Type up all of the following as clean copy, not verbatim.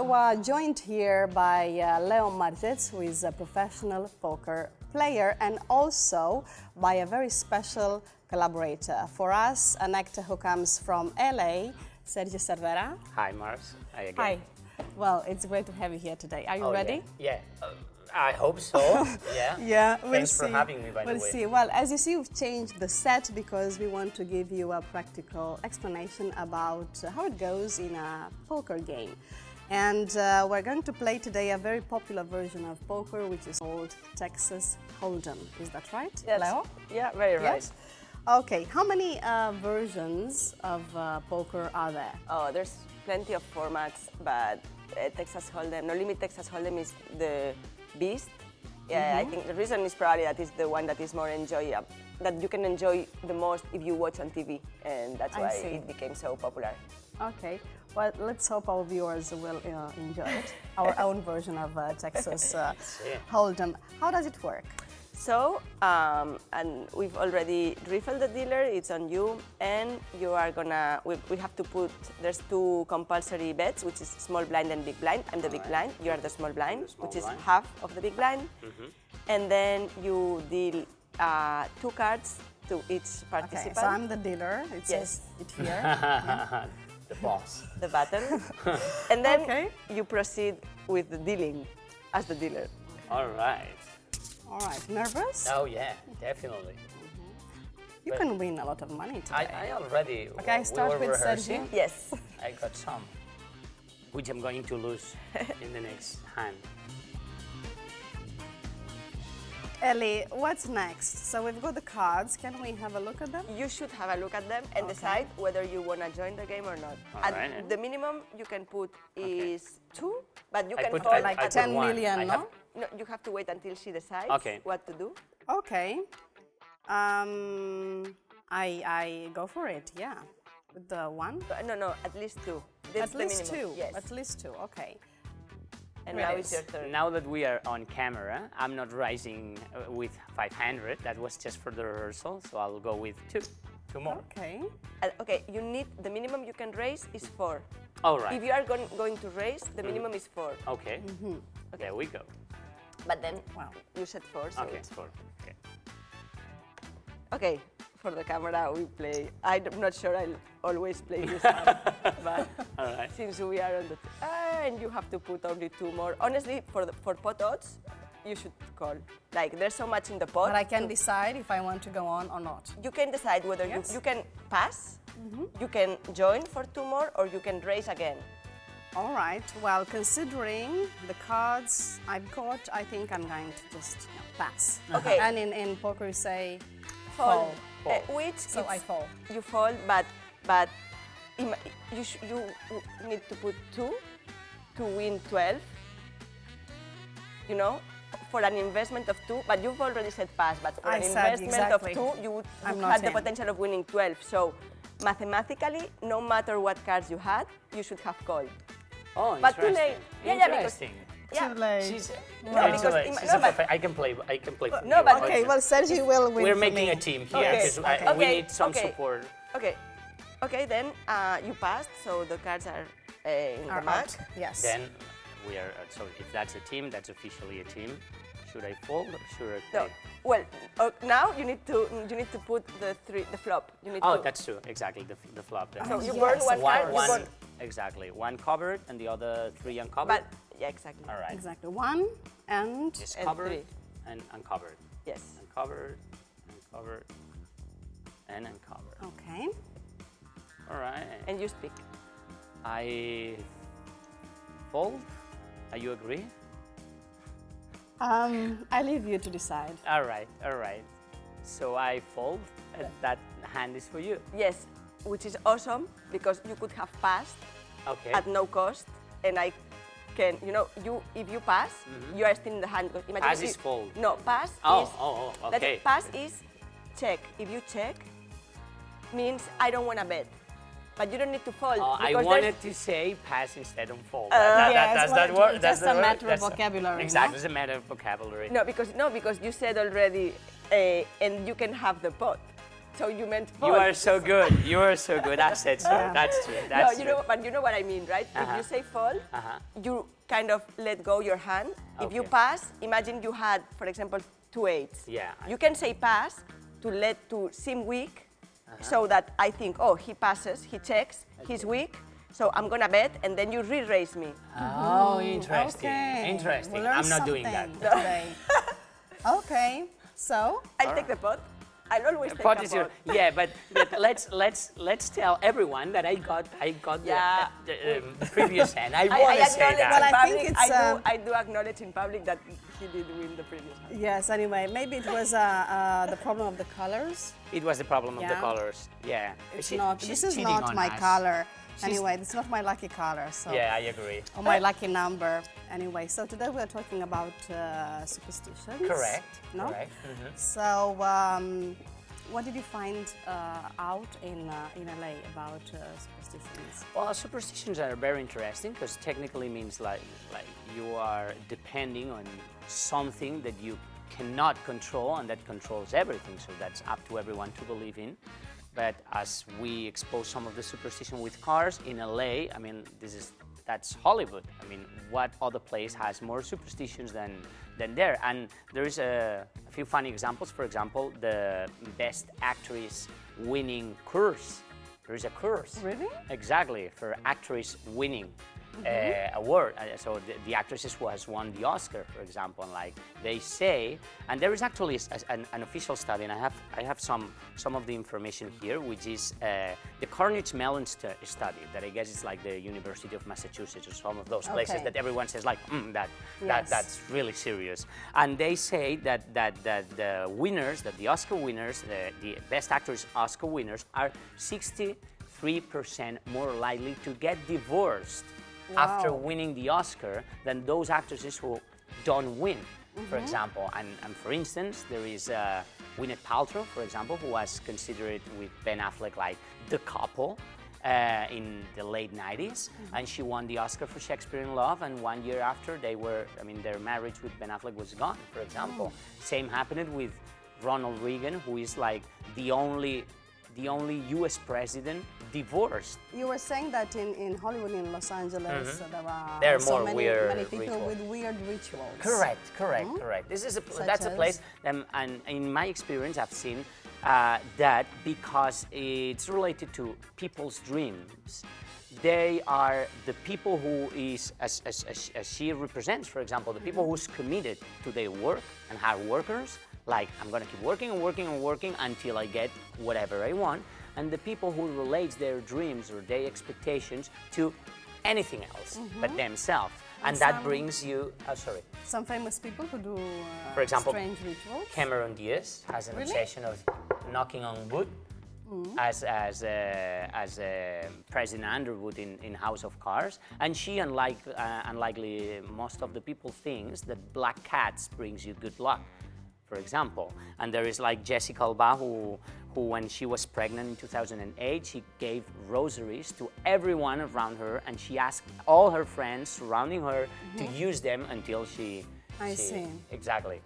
now joined here by Leon Martets, who is a professional poker player, and also by a very special collaborator. For us, an actor who comes from LA, Sergi Cervera. Hi, Mars. Hi again. Hi. Well, it's great to have you here today. Are you ready? Yeah. I hope so. Yeah. Yeah, we'll Thanks see. for having me, by the way. We'll see. Well, as you see, we've changed the set because we want to give you a practical explanation about how it goes in a poker game. And we're going to play today a very popular version of poker, which is called Texas Hold'em. Is that right, Yes. Leo? Yeah, very right. Yes? Okay. How many versions of poker are there? Oh, there's plenty of formats, but Texas Hold'em, No Limit Texas Hold'em is the beast. Yeah, I think the reason is probably that it's the one that is more enjoyable, that you can enjoy the most if you watch on TV, and that's why it became so popular. Okay, well, let's hope our viewers will enjoy it. Our own version of Texas Hold'em. How does it work? So, and we've already riffled the dealer, it's on you, and you are gonna, we have to put, there's two compulsory bets, which is small blind and big blind. I'm the big blind, you are the small blind, which is half of the big blind. And then you deal 2 cards to each participant. Okay, so I'm the dealer, it says it here. The boss. The button. And then you proceed with the dealing as the dealer. All right. All right, nervous? Oh, yeah, definitely. You can win a lot of money today. I already, Okay, start with Sergi. Yes. I got some, which I'm going to lose in the next hand. Ellie, what's next? So we've got the cards. Can we have a look at them? You should have a look at them and decide whether you want to join the game or not. Right. The minimum you can put is 2, but you can put hold like I put 10 one. million, I no? have- No, you have to wait until she decides what to do. Okay. I go for it, yeah. With the 1? No, at least 2. That's At least the minimum. 2. Yes. At least 2, okay. And now it's your turn. Now that we are on camera, I'm not rising with 500. That was just for the rehearsal, so I'll go with 2. 2 more. Okay. Okay, you need, the minimum you can raise is 4. All right. If you are going to raise, the minimum is 4. Okay. There we go. But then you said 4, so Okay, it's 4. Okay. Okay, for the camera we play. I'm not sure I'll always play this hand, but since we are on the... and you have to put only 2 more. Honestly, for pot odds, you should call. Like, there's so much in the pot. But I can decide if I want to go on or not. You can decide whether you can pass, you can join for 2 more, or you can raise again. All right. Well, considering the cards I've got, I think I'm going to just pass. Okay. And in poker, you say Fall. fall. So I fall. You fall, but you need to put 2 to win 12. You know, for an investment of 2, but you've already said pass. But for an investment of 2, you would have the potential of winning 12. So mathematically, no matter what cards you had, you should have called. Oh, but too late. Interesting. Too late. She's because she's a perfect. I can play. No, but okay. Well, Sergi will win. We're for making me. a team here because we need some support. Okay, then you passed, so the cards are in the match. Yes. Then we are. So if that's a team, that's officially a team. Should I fold or should I play? No. Well, now you need to put the flop. You need to. That's true. Exactly, the flop. There. So you burn one card. One, exactly. One covered and the other 3 uncovered. But yeah, exactly. All right. Exactly. 1 and It's and covered 3. and uncovered. Yes. Uncovered, uncovered, and uncovered. Okay. All right. And you speak. I fold. Are you agree? I leave you to decide. All right, all right. So I fold, and that hand is for you. Yes, which is awesome because you could have passed at no cost, and I can, if you pass, you are still in the hand. Pass is fold. No, pass is. Okay. Pass is check. If you check, means I don't want to bet. But you don't need to fold. I wanted to say pass instead of fold. Yes, that word? It's just a matter of vocabulary. Exactly, it's a matter of vocabulary. No, because you said already, and you can have the pot. So you meant You fold. are so good. You are so good. That's it. Yeah. That's true. No, That's you true. know, but you know what I mean, right? If you say fold, you kind of let go your hand. If you Okay. pass, imagine you had, for example, 2 8s. Yeah. You can say pass to seem weak, so that I think, oh, he passes, he checks, he's weak, so I'm gonna bet, and then you re-raise me. Oh, interesting. Okay. Interesting. We learned I'm not doing that. something today. Okay, so I'll take the pot. I'll always take Pot a is your, pot. yeah, but let's tell everyone that I got Yeah. the previous hand. I I want to say acknowledge that. Well, in I think public, it's, I do acknowledge in public that he did win the previous one. yes. Anyway, maybe it was the problem of the colors. It was the problem of the Yeah. colors. Yeah. It's She- not. she's This is cheating not on my us. color. Anyway, it's not my lucky color. So. Yeah, I agree. Or my lucky number. Anyway, so today we're talking about superstitions. Correct. No? Correct. So, what did you find out in LA about superstitions? Well, superstitions are very interesting because technically means like you are depending on something that you cannot control and that controls everything. So that's up to everyone to believe in. But as we expose some of the superstition with cars in LA, I mean, that's Hollywood. I mean, what other place has more superstitions than there? And there is a few funny examples. For example, the best actress winning curse. There is a curse. Really? Exactly, for actress winning award. So the actresses who has won the Oscar, for example, like they say, and there is actually an official study, and I have some of the information here, which is the Carnegie-Mellon study, that I guess is like the University of Massachusetts or some of those places Okay. that everyone says like, Yes. that's really serious. And they say that the winners, that the Oscar winners, the best actors Oscar winners are 63% more likely to get divorced after winning the Oscar than those actresses who don't win, for example. And for instance, there is Gwyneth Paltrow, for example, who was considered with Ben Affleck like the couple in the late 90s, and she won the Oscar for Shakespeare in Love, and 1 year after their marriage with Ben Affleck was gone, for example. Same happened with Ronald Reagan, who is like the only US president divorced. You were saying that in Hollywood, in Los Angeles, There are so more many weird people rituals. with weird rituals. Correct. This is that's a as? place, and in my experience, I've seen that because it's related to people's dreams. They are the people who is, as she represents, for example, the people who's committed to their work and hard workers. Like, I'm gonna keep working and working and working until I get whatever I want. And the people who relates their dreams or their expectations to anything else but themselves. And that brings you, Some famous people who do For example, strange rituals. Cameron Diaz has an Really? obsession of knocking on wood, as President Underwood in House of Cards. And she, unlikely most of the people, thinks that black cats brings you good luck, for example. And there is like Jessica Alba, who when she was pregnant in 2008, she gave rosaries to everyone around her, and she asked all her friends surrounding her to use them until she... I see. Exactly.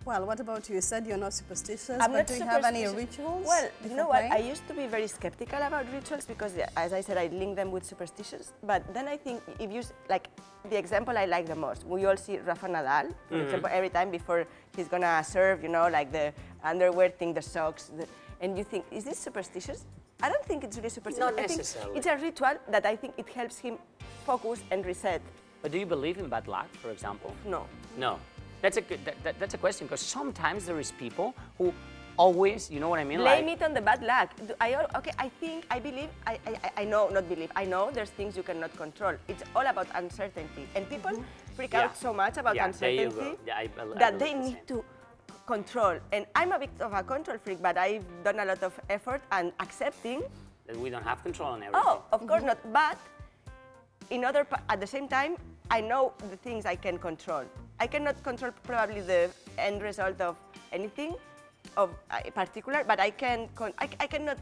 Well, what about you? You said you're not superstitious, I'm but not do you have any superstitious. rituals? Well, you know what? before I playing? used to be very skeptical about rituals because, as I said, I link them with superstitions. But then I think if you, like, the example I like the most, we all see Rafa Nadal, for example, every time before he's gonna serve, you know, like the underwear thing, the socks, and you think, is this superstitious? I don't think it's really superstitious. Not I think necessarily. it's a ritual that I think it helps him focus and reset. But do you believe in bad luck, for example? No. No. That's a good, that's a question, because sometimes there is people who always, you know what I mean? Blame like, it on the bad luck. I know, not believe, I know there's things you cannot control. It's all about uncertainty. And people freak Yeah. out so much about Yeah, there you uncertainty go. Yeah, I that they believe the need to control. And I'm a bit of a control freak, but I've done a lot of effort and accepting, that we don't have control on everything. oh, of course not, but at the same time, I know the things I can control. I cannot control probably the end result of anything of particular, but I cannot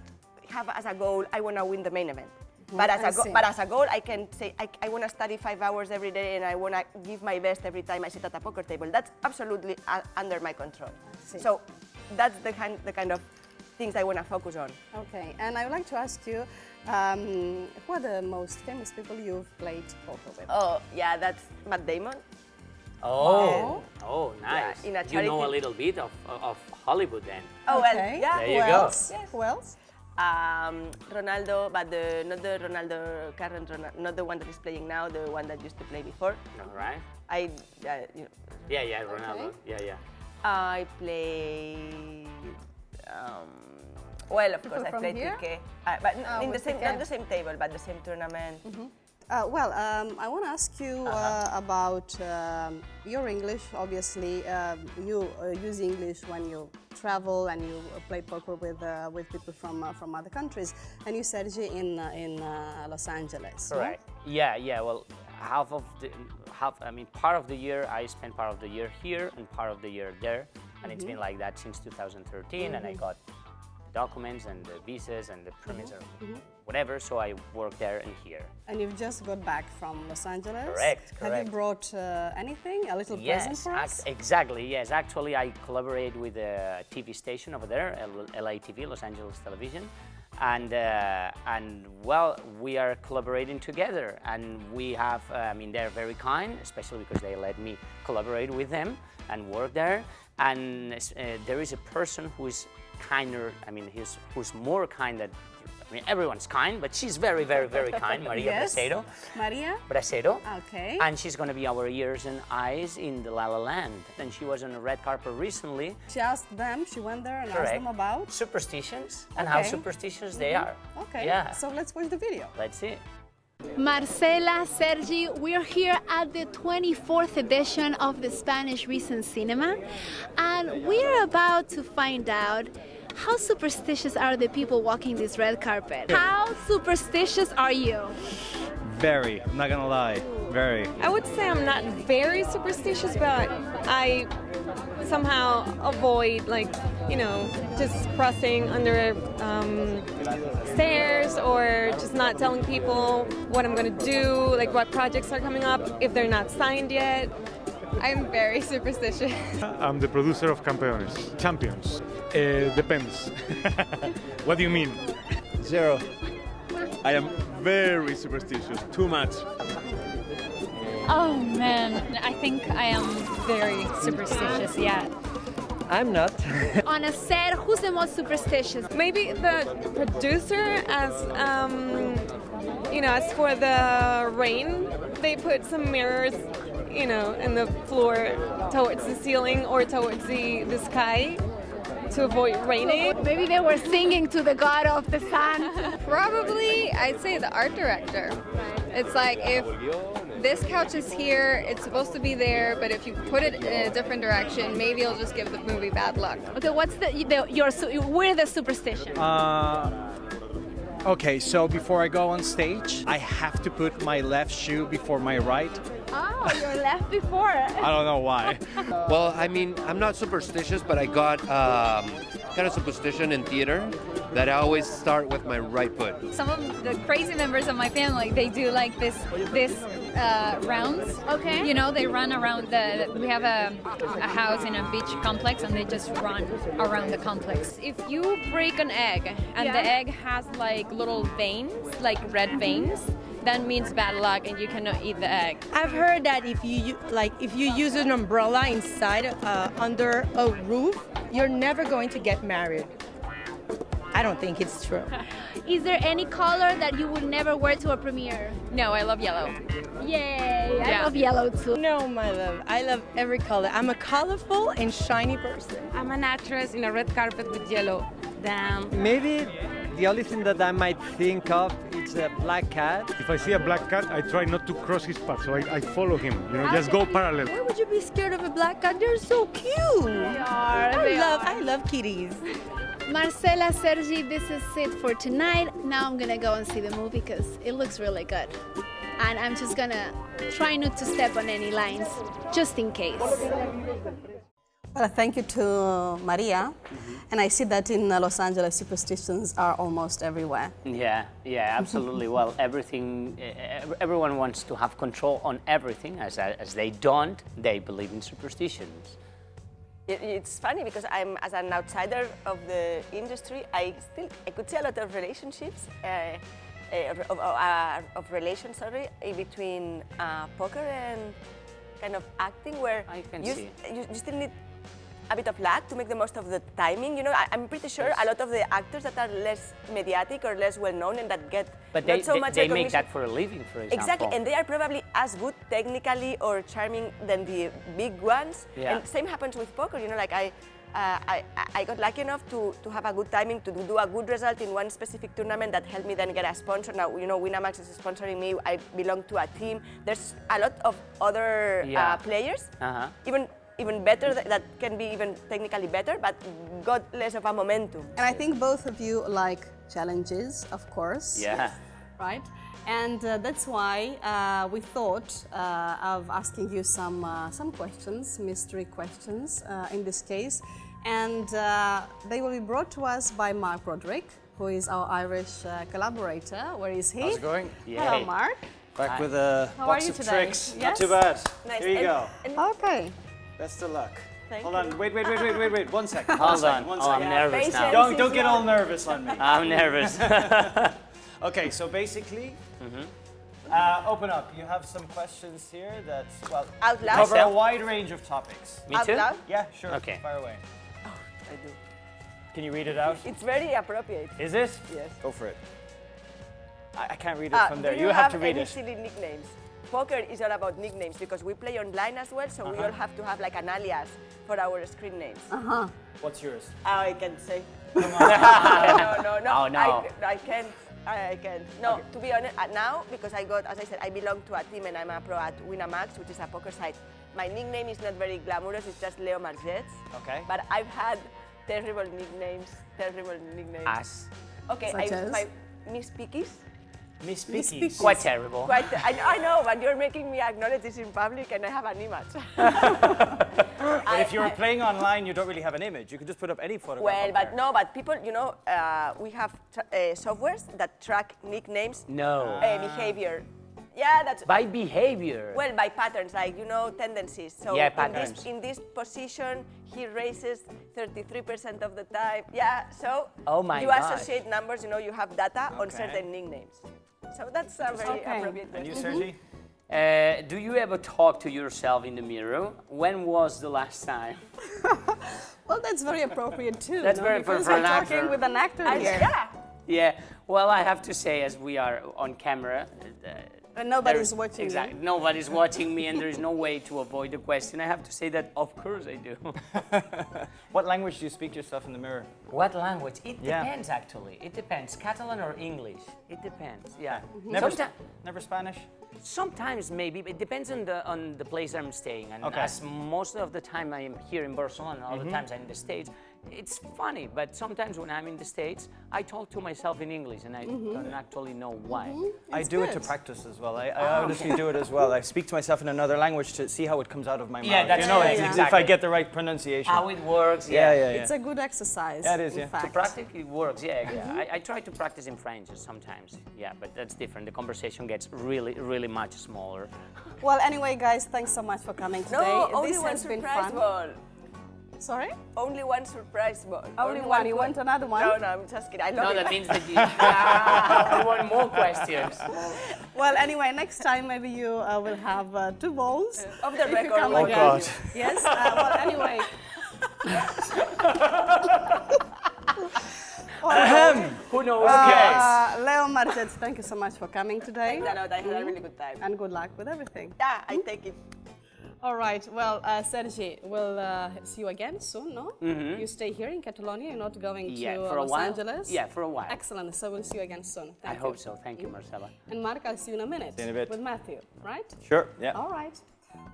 have as a goal, I want to win the main event. But as a goal, I can say, I want to study 5 hours every day and I want to give my best every time I sit at a poker table. That's absolutely under my control. see. So that's the kind of things I want to focus on. Okay, and I would like to ask you, who are the most famous people you've played poker with? Oh, yeah, that's Matt Damon. Oh, oh, nice. in a You know a charity- little bit of Hollywood then. Oh, well, Okay. yeah. There Who you go. else? Who else? Ronaldo, but not the Ronaldo, current Ronaldo, not the one that is playing now, the one that used to play before. All right. You know, Yeah, yeah, Ronaldo. Yeah, yeah. I play. Well, of course, I from played here? Piqué, but in the with same, Piqué. not the same table, but the same tournament. Well, I want to ask you about your English. Obviously, you use English when you travel and you play poker with people from other countries. And you, Sergi, in Los Angeles. Correct. Yeah, yeah. Well, part of the year I spend part of the year here and part of the year there, and it's been like that since 2013. And I got documents and the visas and the permits or whatever, so I work there and here. And you've just got back from Los Angeles. Correct, Have correct. you brought anything, a little present for us? Exactly, yes. Actually, I collaborate with a TV station over there, LA TV, Los Angeles Television. And well, we are collaborating together, and we have, they're very kind, especially because they let me collaborate with them and work there. And there is a person who is kinder, who's more kind than, everyone's kind, but she's very, very, very kind, Maria Yes. Bracero. Maria? Bracero. Okay. And she's going to be our ears and eyes in the La La Land. And she was on a red carpet recently. She asked them, she went there and asked Correct. them about? Superstitions and how Okay. superstitious they are. Okay, Yeah. so let's watch the video. Let's see. Marcela, Sergi, we're here at the 24th edition of the Spanish Recent Cinema, and we're about to find out how superstitious are the people walking this red carpet. How superstitious are you? Very, I'm not gonna lie, very. I would say I'm not very superstitious, but I somehow avoid, just crossing under stairs or just not telling people what I'm gonna do, like what projects are coming up if they're not signed yet. I'm very superstitious. I'm the producer of Campeones. Champions. Depends. What do you mean? Zero. I am very superstitious, too much. Oh man, I think I am very superstitious, yeah. I'm not. On a set, who's the most superstitious? Maybe the producer, as for the rain, they put some mirrors, in the floor towards the ceiling or towards the sky to avoid raining. Maybe they were singing to the god of the sun. Probably, I'd say the art director. It's like if this couch is here, it's supposed to be there, but if you put it in a different direction, maybe it'll just give the movie bad luck. Okay, what's we're the superstition? Okay, so before I go on stage, I have to put my left shoe before my right. Oh, you're left before. I don't know why. Well, I'm not superstitious, but I got kind of superstition in theater that I always start with my right foot. Some of the crazy members of my family, they do like this rounds. Okay. They run around we have a house in a beach complex and they just run around the complex. If you break an egg and the egg has like little veins, like red veins, that means bad luck and you cannot eat the egg. I've heard that if you use an umbrella inside under a roof, you're never going to get married. I don't think it's true. Is there any color that you would never wear to a premiere? No, I love yellow. Yay! I Yeah. love yellow too. No, my love. I love every color. I'm a colorful and shiny person. I'm an actress in a red carpet with yellow. Damn. Maybe the only thing that I might think of is a black cat. If I see a black cat, I try not to cross his path, so I follow him. Just go parallel. Why would you be scared of a black cat? They're so cute. I love kitties. Marcela, Sergi, this is it for tonight. Now I'm gonna go and see the movie because it looks really good. And I'm just gonna try not to step on any lines, just in case. Well, thank you to Maria. And I see that in Los Angeles, superstitions are almost everywhere. Yeah, absolutely. Well, everyone wants to have control on everything. As they don't, they believe in superstitions. It's funny because I'm, as an outsider of the industry, I could see a lot of relationships, of relations, sorry, between poker and kind of acting, where I can you see. you still need a bit of luck to make the most of the timing. You know, I'm pretty sure a lot of the actors that are less mediatic or less well known and that get But not so much they make recognition. that for a living, for example. Exactly, and they are probably as good technically or charming than the big ones. Yeah. And same happens with poker. You know, like I got lucky enough to have a good timing to do a good result in one specific tournament that helped me then get a sponsor. Now, you know, Winamax is sponsoring me. I belong to a team. There's a lot of other players, even better, that can be even technically better, but got less of a momentum. And I think both of you like challenges, of course. Yeah. Right? And that's why we thought of asking you some questions, mystery questions in this case. And they will be brought to us by Mark Roderick, who is our Irish collaborator. Where is he? How's it going? Hello, Mark. Back with a How box are you of today? tricks. Yes? Not too bad. Nice. Here you go. Okay. Best of luck. Thank Hold you. on. Wait. 1 second. Hold on. One Oh, second. I'm nervous now. Patience. Don't get all nervous on me. I'm nervous. Okay, so basically, open up. You have some questions here that, well, Out loud? cover a Myself? wide range of topics. Me Out too? loud? Yeah, sure. Okay. Fire away. I do. Can you read it out? It's very appropriate. Is it? Yes. Go for it. I can't read it from there. Do You have to read any it. silly nicknames? Poker is all about nicknames because we play online as well, so we all have to have like an alias for our screen names. What's yours? I can't say. Oh, No. no. I can't. I can't. No, to be honest, now, because I got, as I said, I belong to a team and I'm a pro at Winamax, which is a poker site. My nickname is not very glamorous, it's just Leo Margets. Okay. But I've had terrible nicknames. As. Okay, Such as? my Miss Pickies. Miss Miss Pickies. Pickies. Quite terrible. I know, but you're making me acknowledge this in public and I have an image. But if you're playing online, you don't really have an image. You can just put up any photograph. Well, up but there. no, but people, you know, we have softwares that track nicknames, No. behavior. Yeah, that's By behavior. well, by patterns, like, you know, tendencies. So Yeah, in patterns. in this position, he races 33% of the time. Yeah, so Oh my you gosh. associate numbers, you know, you have data on Okay. certain nicknames. So that's a very Okay. appropriate And you, question. Sergi? Do you ever talk to yourself in the mirror? When was the last time? Well, that's very appropriate too. That's no? very because for we're an talking actor. with an actor here. Yeah. Yeah. Well, I have to say, as we are on camera, And nobody's there's- watching Exactly. you. Nobody's watching me, and there is no way to avoid the question. I have to say that, of course, I do. What language do you speak to yourself in the mirror? What language? It Yeah. depends, actually. It depends. Catalan or English? It depends. Yeah. Never, Sometimes, Spanish? sometimes maybe. It depends on the place I'm staying. And Okay. as most of the time I am here in Barcelona, other times I'm in the States. It's funny, but sometimes when I'm in the States, I talk to myself in English, and I don't actually know why. I do it to practice as well. I honestly do it as well. I speak to myself in another language to see how it comes out of my mouth. that's you know, right, if exactly. I get the right pronunciation. How it works, yeah. It's a good exercise. Yeah, it is, in yeah. To To fact. practice, it works, yeah. I try to practice in French sometimes, yeah, but that's different. The conversation gets really much smaller. Well, anyway, guys, thanks so much for coming today. No, only This one has been surprise fun. ball. Sorry? Only one surprise ball. Only one. You want another one? No, I'm just kidding. I love No, it. that means that you we want more questions. Well, anyway, next time maybe you will have 2 balls. Off the if you record. come Oh, again. God. Yes. Well, anyway. Who knows? Okay. Leo Margets, thank you so much for coming today. Thanks a lot. I had a really good time. And good luck with everything. Yeah, I take it. All right. Well, Sergi, we'll see you again soon, no? You stay here in Catalonia. You're not going Yeah, to for a Los while. Angeles? Yeah, for a while. Excellent. So we'll see you again soon. I Thank you. hope so. Thank you, Marcela. And Mark, I'll see you in a minute. See you in a bit. With Matthew, right? Sure, yeah. All right.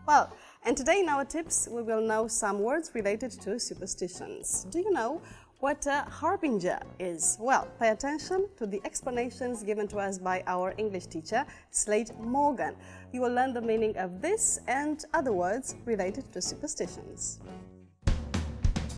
Well, and today in our tips, we will know some words related to superstitions. Do you know what a harbinger is? Well, pay attention to the explanations given to us by our English teacher, Slade Morgan. You will learn the meaning of this and other words related to superstitions.